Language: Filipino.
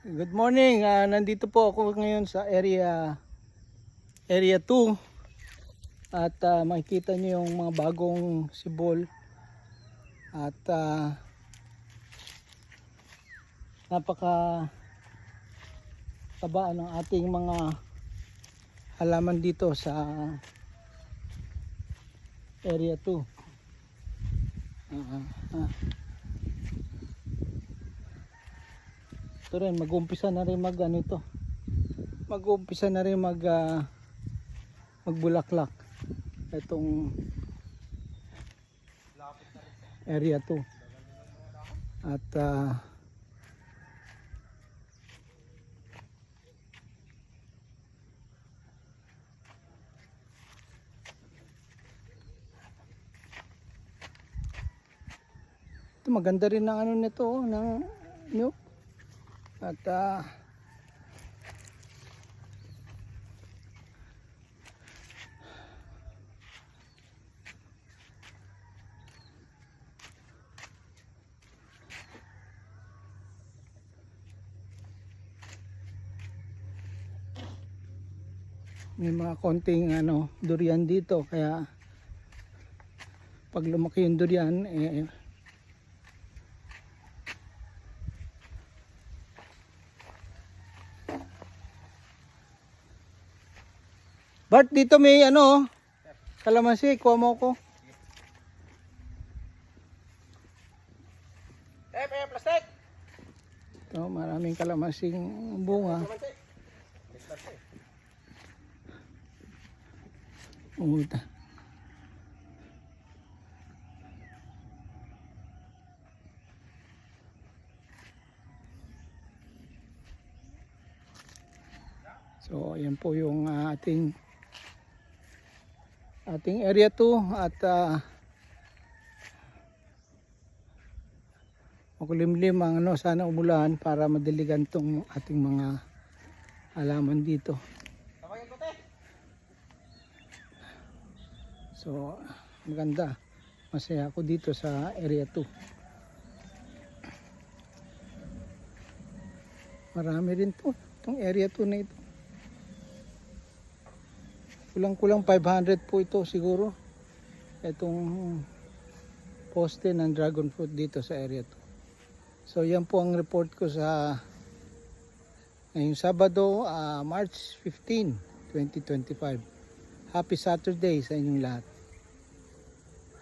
Good morning. Nandito po ako ngayon sa area 2 at makikita niyo yung mga bagong sibol at napaka taba ng ating mga halaman dito sa area 2. Ito rin, mag-uumpisa na rin mag-uumpisa na rin magbulaklak itong area 2 at ito maganda rin ng ano nito ng nyo at may mga konting durian dito, kaya pag lumaki yung durian Bart, dito may kalamansi, kuha mo ko. Plastic! Ito, maraming kalamansing bunga. Umuta. So, ayan po yung ating area 2 at makulimlim ang sana umulan para madiligan tong ating mga halaman dito. So, maganda. Masaya ako dito sa area 2. Marami rin to, itong area 2 na ito. Kulang-kulang 500 po ito siguro. Itong poste ng dragon fruit dito sa area 2. So yan po ang report ko sa ngayong Sabado, March 15, 2025. Happy Saturday sa inyong lahat.